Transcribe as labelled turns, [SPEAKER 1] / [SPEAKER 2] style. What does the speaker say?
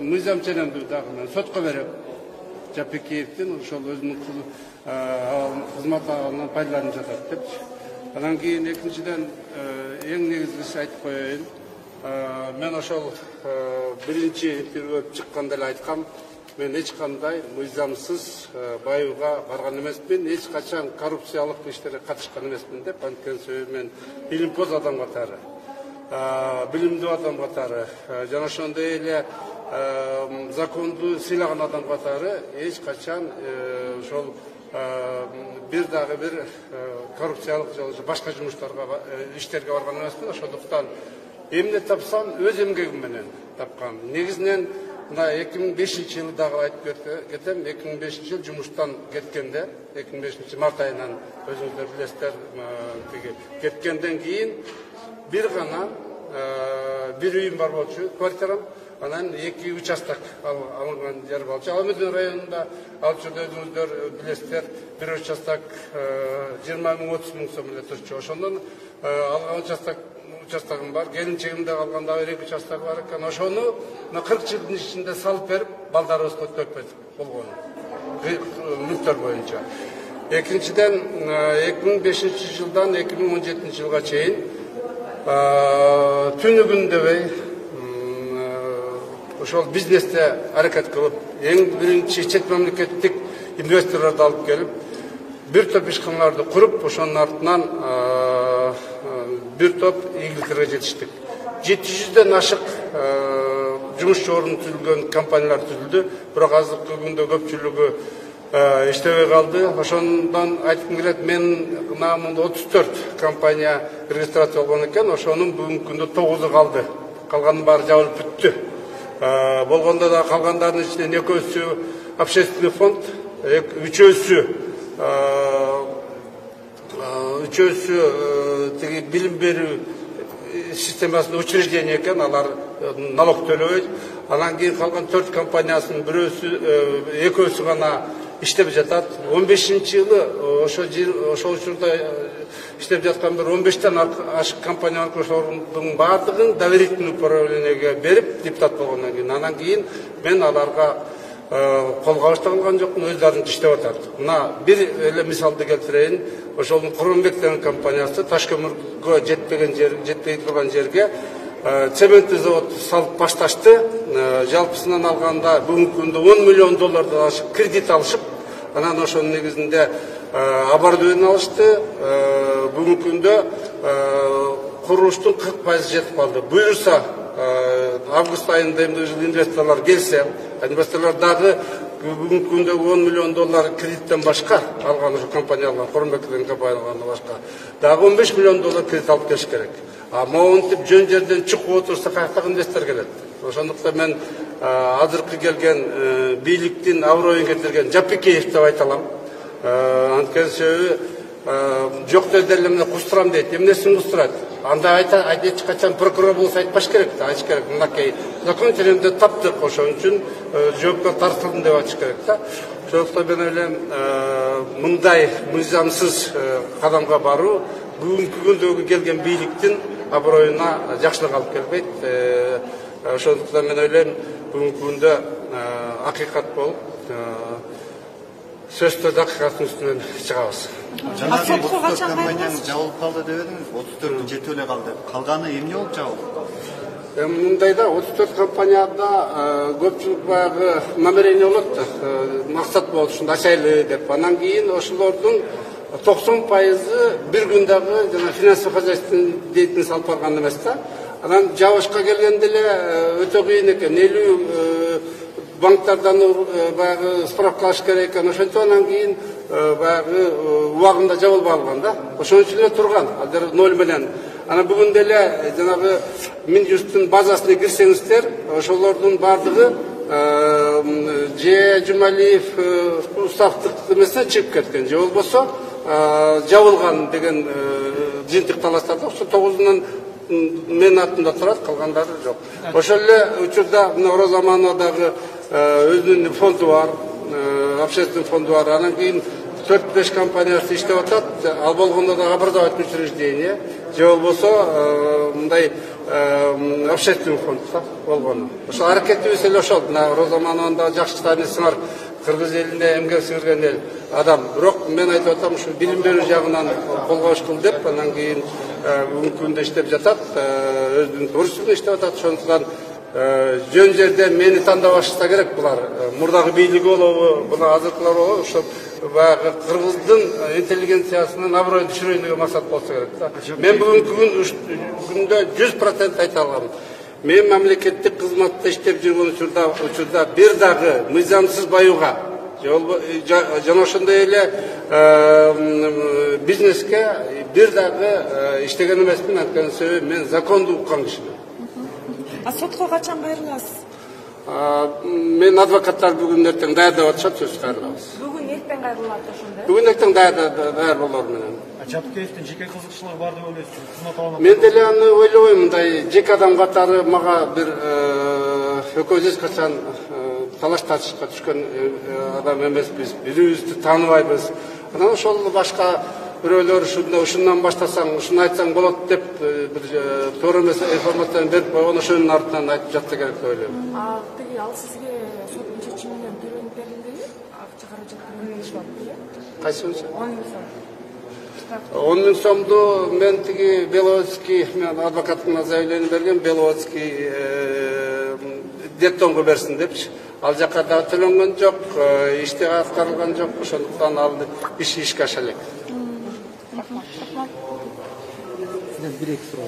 [SPEAKER 1] Мыйзам ченемди дагы мен сотко берем. Жапекеевдин ошол өзүнүн кызмат абалынан пайдаланып жатат депчи. Анан кийин экинчиден эң негизгиси айтып коеюн. Мен ошол биринчи интервьюга чыкканда эле айткам, мен эч кандай мыйзамсыз байууга барган эмесмин, эч качан коррупциялык иштерге катышкан эмесмин деп. Анткени мен билимпоз адам катары, билимдүү адам катары, жана ошондой эле законду сыйлаган адам катары эч качан ошол бир дагы бир коррупциялык же башка жумуштарга иштерге барган эмесмин. Ошондуктан эмне тапсам өз эмгегим менен тапкам. Негизинен мына 2005-жылы дагы айтып кетем. 2005-жыл жумуштан кеткенде, 2005 март айынан өзүңүздөр билесиздер, кеткенден кийин бир гана бир үйүм бар болчу, квартирам. Анан 2 участок алынган жер болчу. Алмедин районунда ал жерде өзүңүздөр билесиздер, бир участок 20 мың 30 мың сом эле турчу. Ошондон алган участогум бар. Келинчегимде калган дагы 2 участок бар экен. Ошону 40 жылдын ичинде салып берип, балдарыбызга өтөп болгон. Мүлктөр боюнча. Экинчиден 2005-жылдан 2017-жылга чейин түнү күн дебей ошол бизнесте аракет кылып, эң биринчи чет мамлекеттик инвесторлорду алып келип, бир топ ишканаларды куруп, ошонун артынан бир топ ийгиликтерге жетиштик. 700ден ашык жумушчу орун түзүлгөн компаниялар түзүлдү, бирок азыркы күндө көпчүлүгү иштебей калды. Ошондон айткым келет, мен намында 34 компания регистрация болгон экен, ошонун бүгүнкү күндө 9-у калды. Калганын баары жабылып бүттү. Болгондо да калгандардын ичинен 2-сү общественный фонд, 3-сү тиги билим берүү системасынын учреждение экен, алар налог төлөбөйт. Анан кийин калган 4 компаниясынын 2-сү гана иштеп жатат. 15-жылы ошол учурда иштеп жаткан бир 15тен ашык компания ошолордун баардыгын доверительный управлениеге берип депутат болгондон кийин, анан кийин мен аларга кол кабышта кылган жокмун, өздөрүнчө иштеп атат. Мына бир эле мисалды келтирейин. Ошол Курманбек деген компаниясы таш көмүргө жетпей турган жерге цементный завод салып башташты. Жалпысынан алганда бүгүнкү күндө $10 миллион ашык кредит алышып, анан ошонун негизинде оборудование алышты. Бүгүнкү күндө курулуштун 40% жетип калды. Буюрса август айында инвесторлор келсе, инвесторлор дагы бүгүнкү күндө $10 миллион кредиттен башка алган, ошо компаниялар, Курманбек деген компаниялардан башка дагы $15 миллион кредит алып келиш керек. Моунтип жөн жерден чыкып отурса каяктагы инвестор келет. Ошондуктан мен азыркы келген бийликтин аброюн кетирген Жапекеев деп айта алам. Анткени себеби жок деле эмне кустурам дейт. Эмнесин кустурат? Анда эч качан прокурор болсо айтпаш керек да, айтыш керек. Мынакей закон теремде таптык, ошон үчүн жоопко тартылдым деп айтыш керек да. Ошондуктан мен ойлойм, мындай мыйзамсыз кадамга баруу бүгүнкү күндөгү келген бийликтин аброюна жакшылык алып келбейт. Ошондуктан мен ойлойм, бүгүнкү күндө акыйкат болуп, сөз түрдө акыйкаттын үстүнөн чыгабыз.
[SPEAKER 2] Жана компанияң жабылып калды деп едиңиз, 34 жетип эле калды. Калганы эмне болуп жабылып калды?
[SPEAKER 1] Мындайда 34 компанияда көпчүлүк баягы намерение болот, максат болот, ушундай ачайлы деп. Анан кийин ошолордун 90% бир күндөгү жана финансовый хозяйственный деятельность алып барган эмес да. Анан жабышка келгенде эле өтө кыйын экен. 50 банктардан баягы справка алыш керек экен. Ошентип анан кийин баягы убагында жабылбай калган да. Ошон үчүн эле турган, азыр 0 менен. Анан бүгүн деле жанагы Минюсттун базасына кирсеңиздер, ошолордун бардыгы же Жумалиев уставдык эмесине чыгып кеткен, же болбосо жабылган деген жыйынтык талаштарда. Ошо 9-унан мен атымда турат, калгандары жок. Ошол эле учурда мына Розамановдагы өзүнүн фонду бар, общественный фонду бар. Анан кийин 4-5 компаниясы иштеп атат. Ал болгондо да образовательный учреждение, же болбосо мындай общественный фонд болгону. Ошо аракетибиз эле ошол. Роза Мановна жакшы сыңар Кыргыз элине эмгек сиңирген эл адам. Бирок мен айтып атам, ушу билим берүү жагынан колго ишкыл деп, анан кийин бүгүнкү күндө иштеп жатат, өзүнүн турусун иштеп атат. Ошондуктан жөн жерде мени тандабашса керек булар. Мурдагы бийлиги болобу, буна азыркылар болобу, ошо баягы кыргыздын интеллигенциясынын аброюн түшүрөйүн деген максат болсо керек да. Мен бүгүнкү күндө 100% айта алам. Мен мамлекеттик кызматта иштеп жүргөн учурда бир дагы мыйзамсыз баюуга жана ошондой эле бизнеске бир дагы иштеген эмесмин. Анткени себеби мен законду уккан кишимин.
[SPEAKER 3] Сотко качан кайрыласыз?
[SPEAKER 1] Мен адвокаттар бүгүн эртең даярдап атышат, сөз кайрылабыз.
[SPEAKER 3] Бүгүн эртең кайрылат ошондо.
[SPEAKER 1] Бүгүн эртең даяр болор менен.
[SPEAKER 4] Жапкеевдин жеке кызыкчылыгы бар деп ойлойсузбу? Кызмат алган.
[SPEAKER 1] Мен деле аны ойлобойм, мындай жеке адам катары мага бир экөөбүз эч качан талаш тартышка түшкөн адам эмеспиз, бири-бирибизди тааныбайбыз. Анан ошол башка бирөөлөр ушундан баштасаң, ушуну айтсаң болот деп бир туура эмес информацияны берип койгон, ошонун артынан айтып жатса керек деп ойлойм.
[SPEAKER 3] Ал сизге соттун чечими менен төлөнүп берилдиби? Акча каражаттын берилиши бар беле?
[SPEAKER 1] Кайсынчы?
[SPEAKER 3] 10 000 сом.
[SPEAKER 1] 10 000 сомду мен тиги Беловодский, мен адвокатына заявление берген, Беловодский детдомго берсин депчи. Ал жака да төлөнгөн жок, иште аткарылган жок, ошондуктан ал ишке аша элек.
[SPEAKER 4] Сизден 1-2 суроо